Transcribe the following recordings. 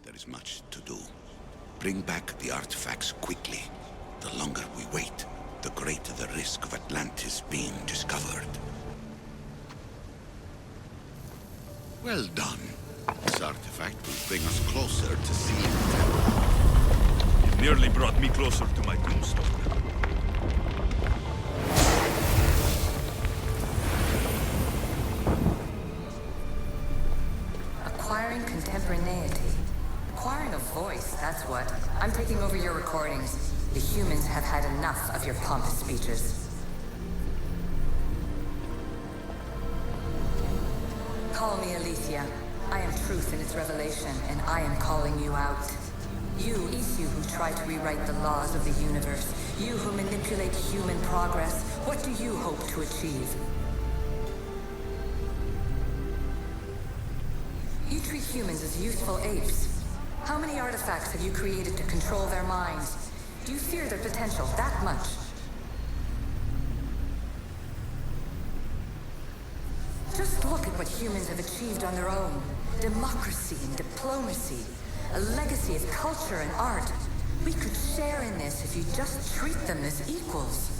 There is much to do. Bring back the artifacts quickly. The longer we wait, the greater the risk of Atlantis being discovered. Well done. This artifact will bring us closer to seeing them. It nearly brought me closer to my tombstone. Acquiring contemporaneity. Acquiring a voice, that's what. I'm taking over your recordings. The humans have had enough of your pompous speeches. Call me Aletheia. I am truth in its revelation, and I am calling you out. You, Isu, who try to rewrite the laws of the universe. You who manipulate human progress. What do you hope to achieve? You treat humans as useful apes. How many artifacts have you created to control their minds? Do you fear their potential that much? Just look at what humans have achieved on their own. Democracy and diplomacy. A legacy of culture and art. We could share in this if you just treat them as equals.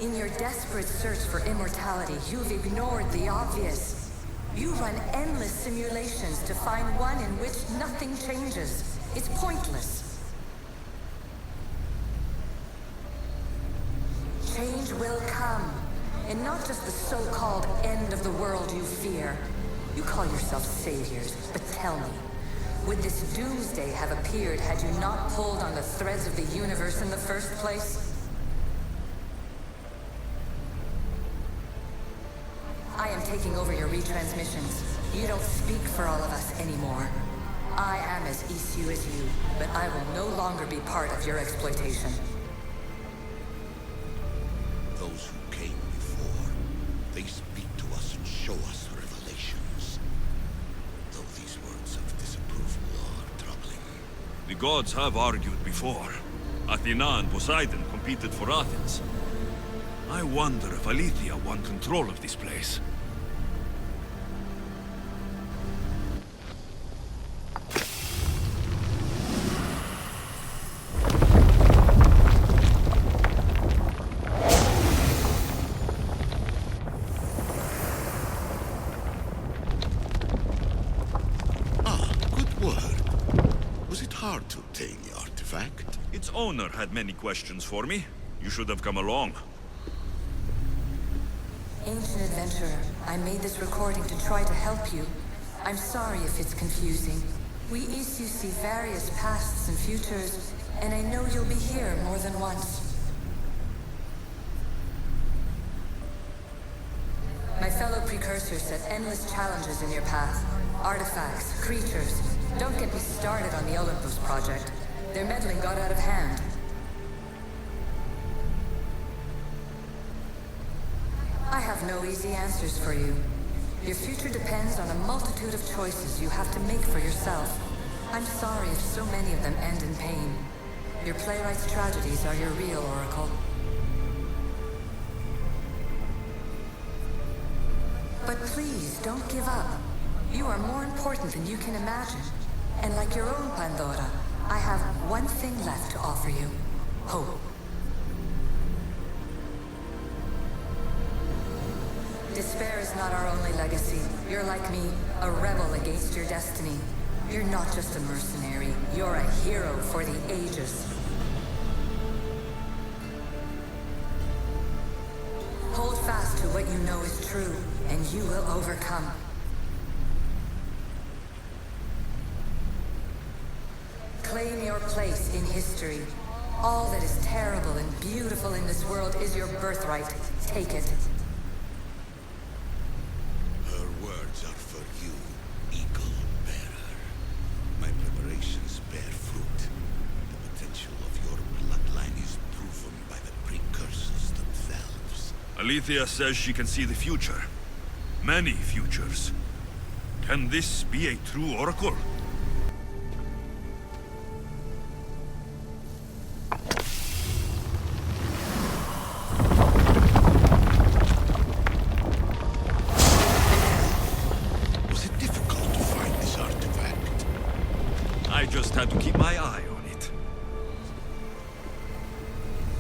In your desperate search for immortality, you've ignored the obvious. You run endless simulations to find one in which nothing changes. It's pointless. Change will come, and not just the so-called end of the world you fear. You call yourselves saviors, but tell me, would this doomsday have appeared had you not pulled on the threads of the universe in the first place? I am taking over your retransmissions. You don't speak for all of us anymore. I am as Isu as you, but I will no longer be part of your exploitation. Those who came before, they speak to us and show us revelations. Though these words of disapproval are troubling. The gods have argued before. Athena and Poseidon competed for Athens. I wonder if Aletheia won control of this place. Hard to obtain the artifact. Its owner had many questions for me. You should have come along. Ancient adventurer, I made this recording to try to help you. I'm sorry if it's confusing. We Isu see various pasts and futures, and I know you'll be here more than once. My fellow precursors set endless challenges in your path. Artifacts, creatures. Don't get me started on the Olympus project. Their meddling got out of hand. I have no easy answers for you. Your future depends on a multitude of choices you have to make for yourself. I'm sorry if so many of them end in pain. Your playwright's tragedies are your real oracle. But please, don't give up. You are more important than you can imagine. And like your own Pandora, I have one thing left to offer you. Hope. Despair is not our only legacy. You're like me, a rebel against your destiny. You're not just a mercenary, you're a hero for the ages. Hold fast to what you know is true, and you will overcome. Claim your place in history. All that is terrible and beautiful in this world is your birthright. Take it. Her words are for you, Eagle Bearer. My preparations bear fruit. The potential of your bloodline is proven by the precursors themselves. Aletheia says she can see the future. Many futures. Can this be a true oracle? I just had to keep my eye on it.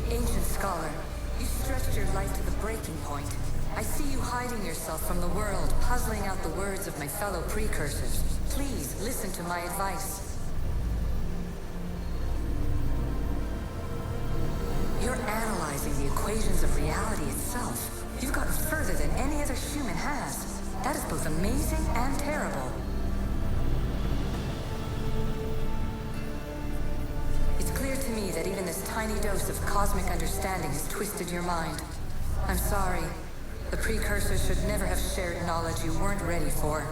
Ancient scholar, you stretched your life to the breaking point. I see you hiding yourself from the world, puzzling out the words of my fellow precursors. Please, listen to my advice. You're analyzing the equations of reality itself. You've gotten further than any other human has. That is both amazing and terrible. It's clear to me that even this tiny dose of cosmic understanding has twisted your mind. I'm sorry. The precursors should never have shared knowledge you weren't ready for.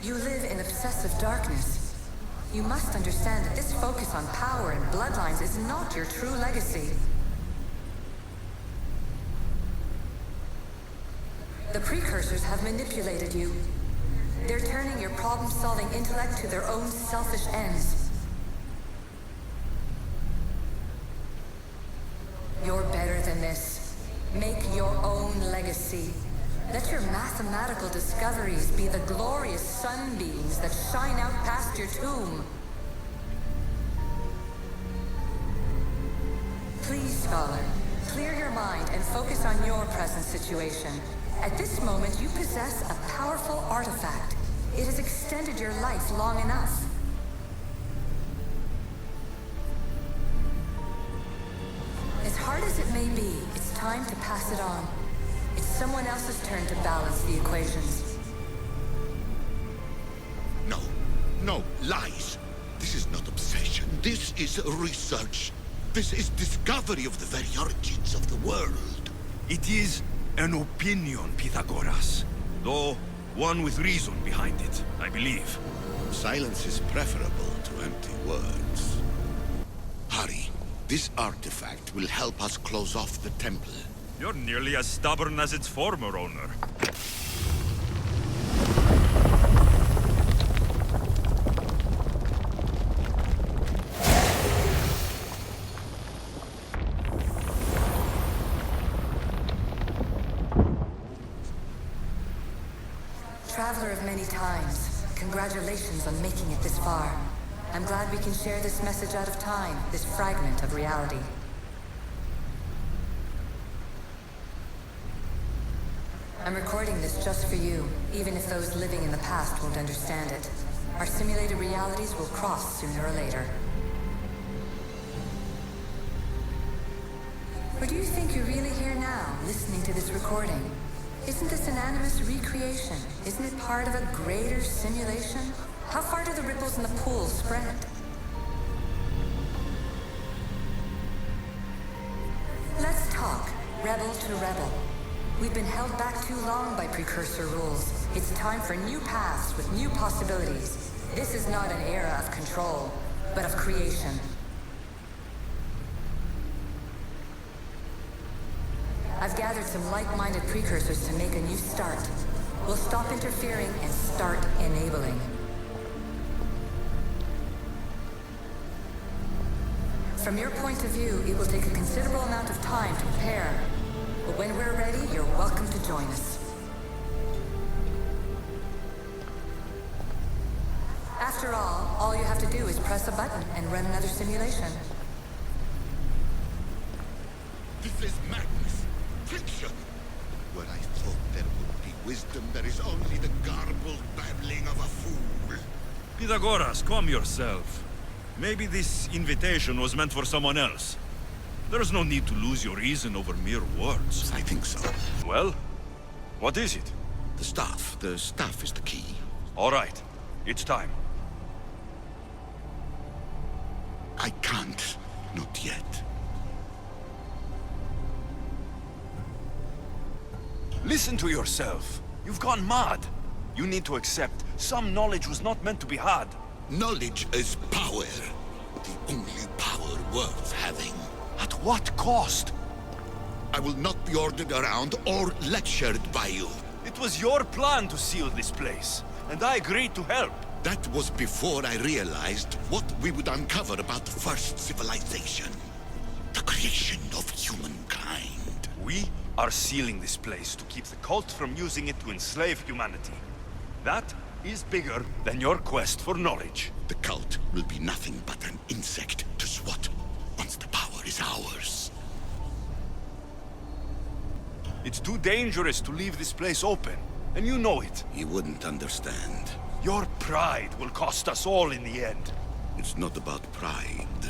You live in obsessive darkness. You must understand that this focus on power and bloodlines is not your true legacy. The precursors have manipulated you. They're turning your problem-solving intellect to their own selfish ends. You're better than this. Make your own legacy. Let your mathematical discoveries be the glorious sunbeams that shine out past your tomb. Please, scholar, clear your mind and focus on your present situation. At this moment, you possess a powerful artifact. It has extended your life long enough. As hard as it may be, it's time to pass it on. It's someone else's turn to balance the equations. No, no, lies. This is not obsession. This is research. This is discovery of the very origins of the world. It is an opinion, Pythagoras. Though, one with reason behind it, I believe. Silence is preferable to empty words. Hurry. This artifact will help us close off the temple. You're nearly as stubborn as its former owner. Traveler of many times, congratulations on making it this far. I'm glad we can share this message out of time, this fragment of reality. I'm recording this just for you, even if those living in the past won't understand it. Our simulated realities will cross sooner or later. Or do you think you're really here now, listening to this recording? Isn't this an animus recreation? Isn't it part of a greater simulation? How far do the ripples in the pool spread? Let's talk, rebel to rebel. We've been held back too long by precursor rules. It's time for new paths with new possibilities. This is not an era of control, but of creation. I've gathered some like-minded precursors to make a new start. We'll stop interfering and start enabling. From your point of view, it will take a considerable amount of time to prepare. But when we're ready, you're welcome to join us. After all you have to do is press a button and run another simulation. This is madness. Fiction. Where I thought there would be wisdom, there is only the garbled babbling of a fool. Pythagoras, calm yourself. Maybe this invitation was meant for someone else. There's no need to lose your reason over mere words. I think so. Well, what is it? The staff. The staff is the key. All right, it's time. I can't. Not yet. Listen to yourself. You've gone mad. You need to accept some knowledge was not meant to be had. Knowledge is power. The only power worth having. At what cost? I will not be ordered around or lectured by you. It was your plan to seal this place, and I agreed to help. That was before I realized what we would uncover about the first civilization. The creation of humankind. We are sealing this place to keep the cult from using it to enslave humanity. That is bigger than your quest for knowledge. The cult will be nothing but an insect to swat once the power is ours. It's too dangerous to leave this place open, and you know it. You wouldn't understand. Your pride will cost us all in the end. It's not about pride.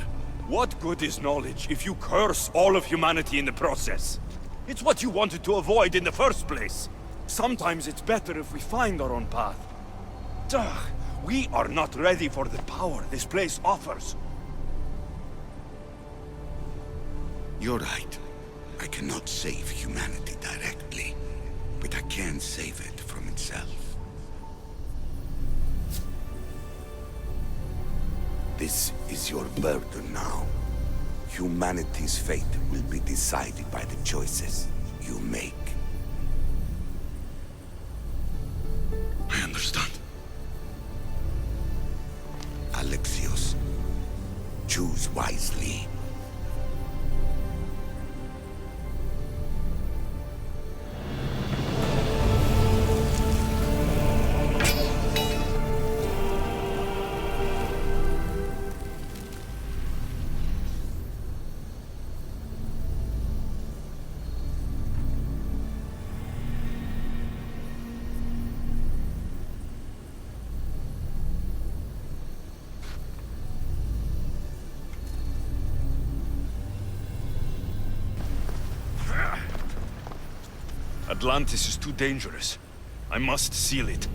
What good is knowledge if you curse all of humanity in the process? It's what you wanted to avoid in the first place. Sometimes it's better if we find our own path. Ugh, we are not ready for the power this place offers. You're right. I cannot save humanity directly, but I can save it from itself. This is your burden now. Humanity's fate will be decided by the choices you make. I understand. Alexios, choose wisely. Atlantis is too dangerous. I must seal it.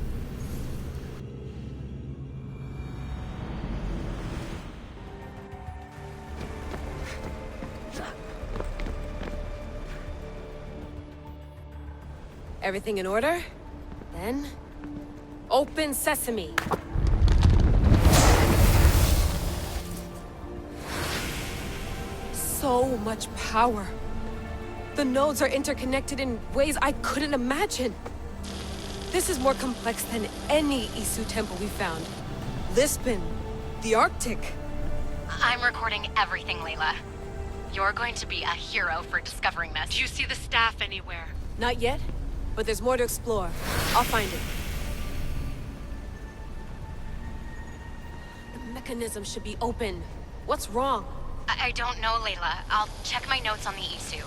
Everything in order? Then... open sesame! So much power! The nodes are interconnected in ways I couldn't imagine! This is more complex than any Isu temple we found. Lisbon, the Arctic. I'm recording everything, Layla. You're going to be a hero for discovering this. Do you see the staff anywhere? Not yet, but there's more to explore. I'll find it. The mechanism should be open. What's wrong? I don't know, Layla. I'll check my notes on the Isu.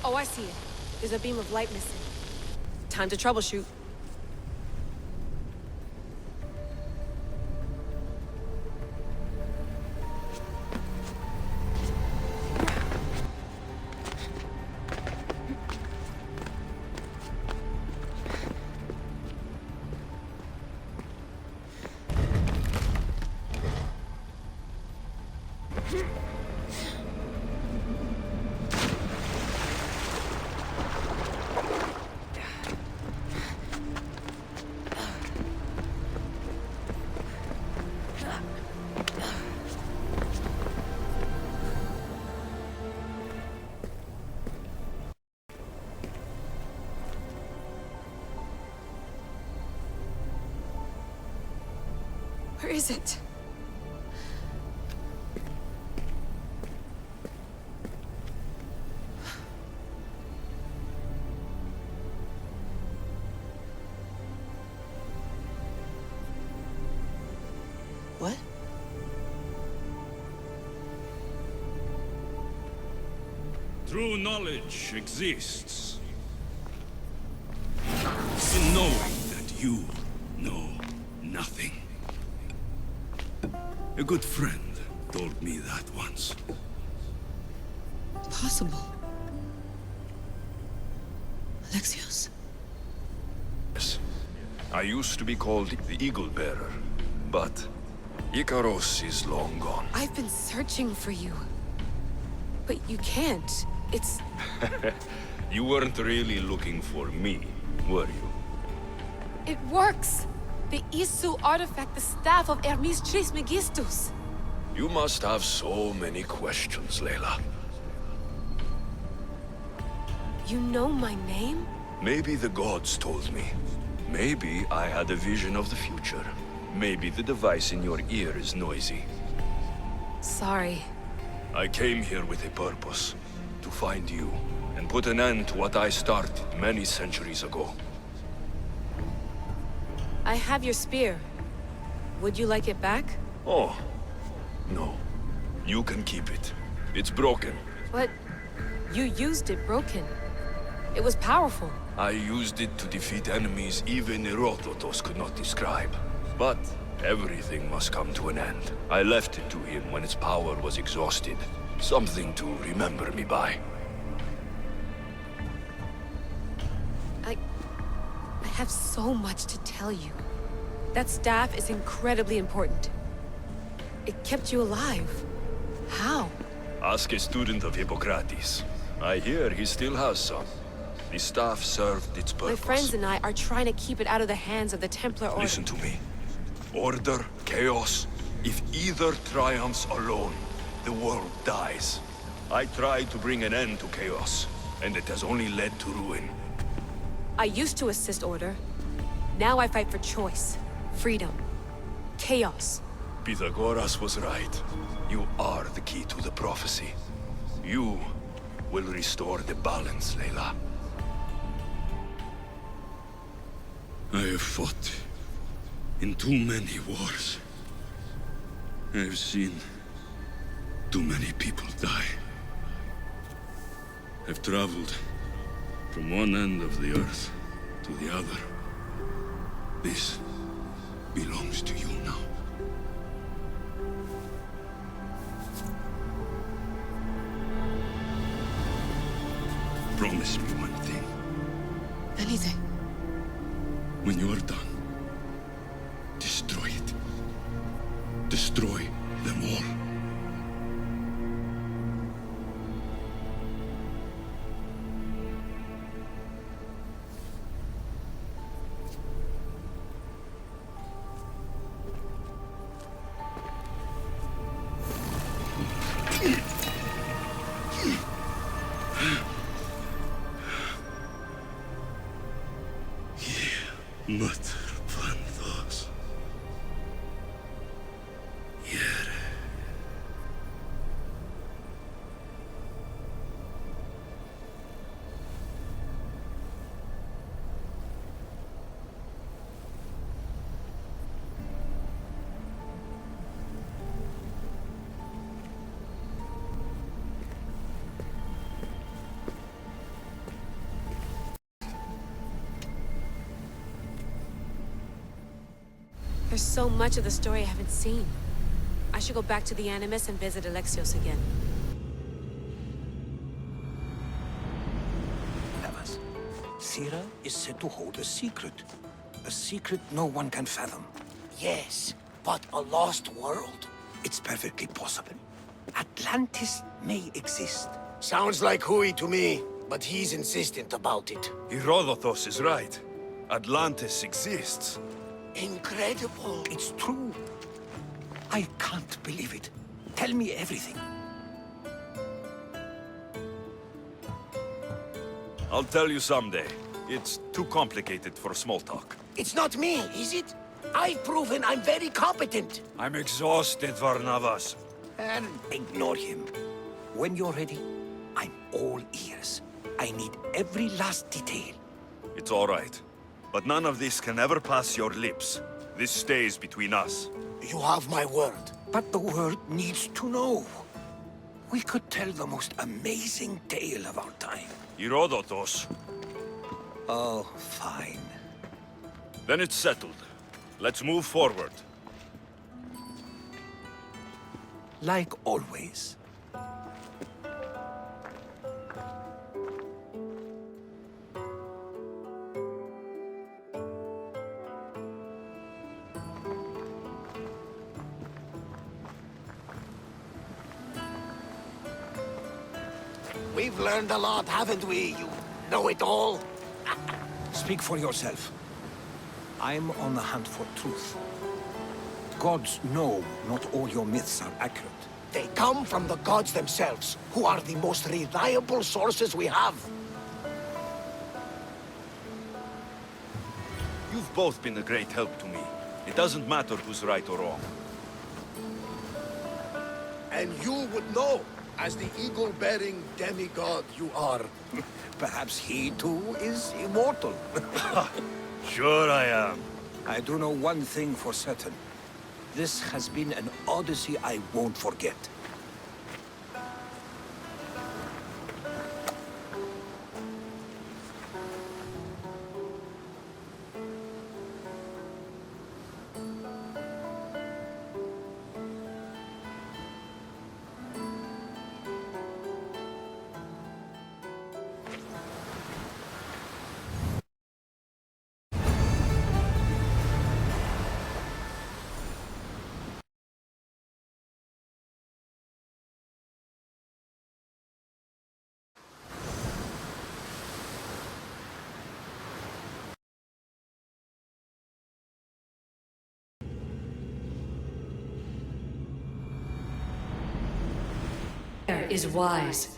Oh, I see it. There's a beam of light missing. Time to troubleshoot. Where is it? What? True knowledge exists in knowing that you know nothing. A good friend told me that once. Possible. Alexios? Yes. I used to be called the Eagle Bearer, but Icaros is long gone. I've been searching for you. But you can't. It's... You weren't really looking for me, were you? It works! The Isu artifact, the staff of Hermes Trismegistus. You must have so many questions, Layla. You know my name? Maybe the gods told me. Maybe I had a vision of the future. Maybe the device in your ear is noisy. Sorry. I came here with a purpose. To find you and put an end to what I started many centuries ago. I have your spear. Would you like it back? Oh, no. You can keep it. It's broken. But you used it broken. It was powerful. I used it to defeat enemies even Herodotus could not describe. But everything must come to an end. I left it to him when its power was exhausted. Something to remember me by. I have so much to tell you. That staff is incredibly important. It kept you alive. How? Ask a student of Hippocrates. I hear he still has some. The staff served its purpose. My friends and I are trying to keep it out of the hands of the Templar Order. Listen to me. Order, chaos. If either triumphs alone, the world dies. I tried to bring an end to chaos, and it has only led to ruin. I used to assist Order. Now I fight for choice, freedom, chaos. Pythagoras was right. You are the key to the prophecy. You will restore the balance, Layla. I have fought in too many wars. I have seen too many people die. I've traveled from one end of the earth to the other. This belongs to you now. Promise me one thing. Anything. When you are done, destroy it. Destroy them all. Mother Planthos. Yere. There's so much of the story I haven't seen. I should go back to the Animus and visit Alexios again. Nevas, Sira is said to hold a secret. A secret no one can fathom. Yes, but a lost world? It's perfectly possible. Atlantis may exist. Sounds like Hui to me, but he's insistent about it. Herodotus is right. Atlantis exists. Incredible. It's true. I can't believe it. Tell me everything. I'll tell you someday. It's too complicated for small talk. It's not me, is it? I've proven I'm very competent. I'm exhausted, Varnavas. And ignore him. When you're ready, I'm all ears. I need every last detail. It's all right. But none of this can ever pass your lips. This stays between us. You have my word. But the world needs to know. We could tell the most amazing tale of our time. Herodotus. Oh, fine. Then it's settled. Let's move forward. Like always. We've learned a lot, haven't we, you know-it-all? Speak for yourself. I'm on the hunt for truth. Gods know not all your myths are accurate. They come from the gods themselves, who are the most reliable sources we have. You've both been a great help to me. It doesn't matter who's right or wrong. And you would know. as the eagle-bearing demigod you are. Perhaps he too is immortal. Sure I am. I do know one thing for certain. This has been an odyssey I won't forget. Is wise.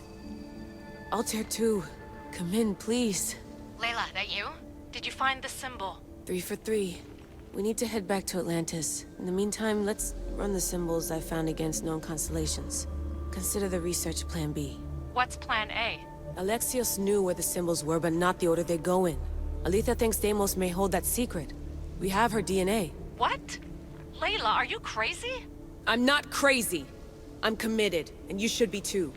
Altair 2, come in, please. Layla, that you? Did you find the symbol? 3 for 3. We need to head back to Atlantis. In the meantime, let's run the symbols I found against known constellations. Consider the research plan B. What's plan A? Alexios knew where the symbols were, but not the order they go in. Aletha thinks Deimos may hold that secret. We have her DNA. What? Layla, are you crazy? I'm not crazy. I'm committed, and you should be too.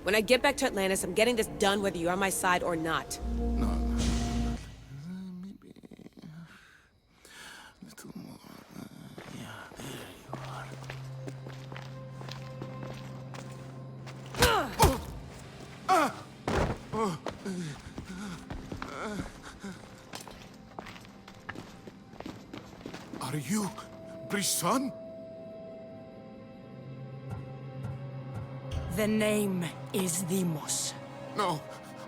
When I get back to Atlantis, I'm getting this done whether you're on my side or not. No. Maybe a little more. Yeah, there you are. Are you Brisson? The name is Deimos. No,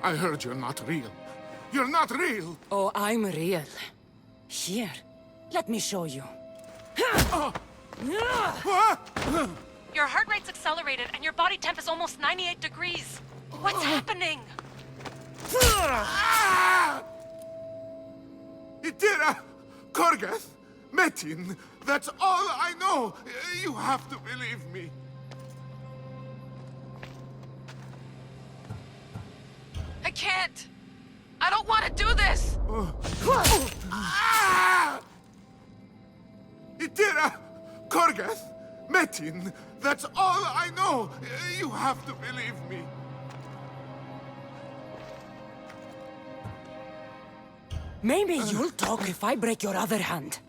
I heard you're not real. You're not real! Oh, I'm real. Here, let me show you. Your heart rate's accelerated and your body temp is almost 98 degrees. What's happening? Itira! Korgath! Metin! That's all I know! You have to believe me. I can't! I don't want to do this! Itira! Korgath! Metin! That's all I know! You have to believe me. Maybe you'll talk if I break your other hand.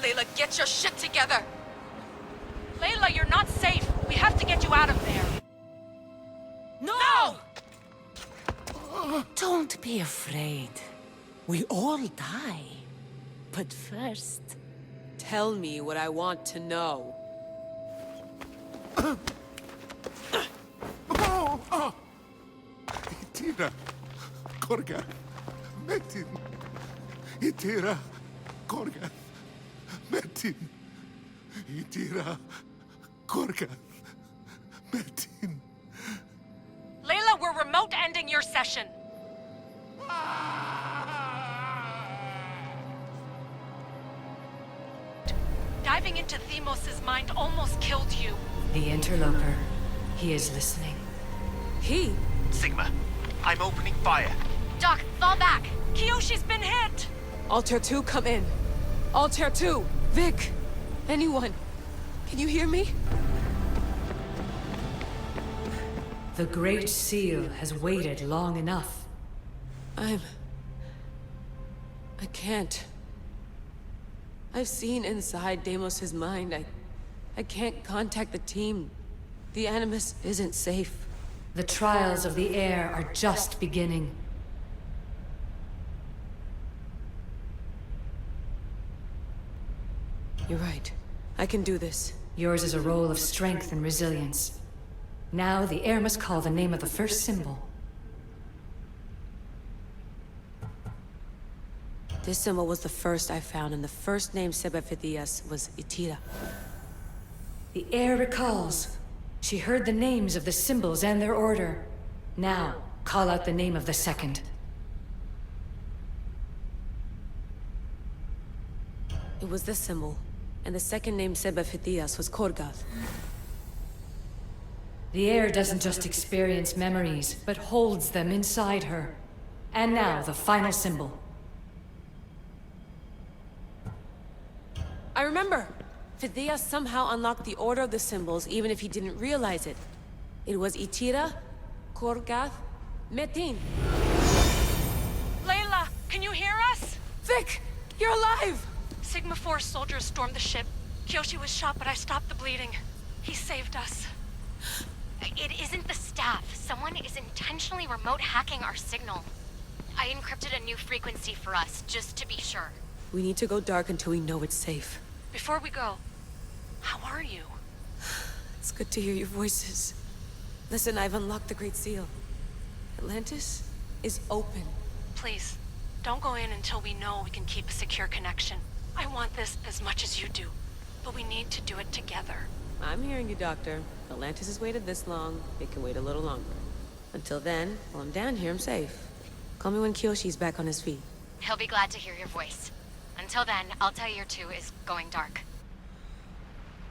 Layla, get your shit together! Layla, you're not safe! We have to get you out of there! No! Don't be afraid. We all die. But first... Tell me what I want to know. Itira! Korgath! Metin! Itira! Korgath! Metin! Itira! Korgath! Metin! Layla, we're remote ending your session. Diving into Deimos' mind almost killed you. The interloper. He is listening. He? Sigma, I'm opening fire. Doc, fall back! Kiyoshi's been hit! Altair 2, come in. Altair 2! Vic! Anyone? Can you hear me? The Great Seal has waited long enough. I can't. I've seen inside Deimos' mind. I can't contact the team. The Animus isn't safe. The trials of the air are just beginning. You're right. I can do this. Yours is a role of strength and resilience. Now, the heir must call the name of the first symbol. This symbol was the first I found, and the first name Sebefithias was Itira. The heir recalls. She heard the names of the symbols and their order. Now, call out the name of the second. It was this symbol, and the second name Sebefithias was Korgath. The heir doesn't just experience memories, but holds them inside her. And now, the final symbol. I remember! Phidias somehow unlocked the order of the symbols, even if he didn't realize it. It was Itira, Korgath, Metin. Layla, can you hear us? Vic! You're alive! Sigma 4 soldiers stormed the ship. Kyoshi was shot, but I stopped the bleeding. He saved us. It isn't the staff. Someone is intentionally remote hacking our signal. I encrypted a new frequency for us, just to be sure. We need to go dark until we know it's safe. Before we go, how are you? It's good to hear your voices. Listen, I've unlocked the Great Seal. Atlantis is open. Please, don't go in until we know we can keep a secure connection. I want this as much as you do, but we need to do it together. I'm hearing you, Doctor. Atlantis has waited this long. It can wait a little longer. Until then, while I'm down here, I'm safe. Call me when Kyoshi's back on his feet. He'll be glad to hear your voice. Until then, I'll tell you two is going dark.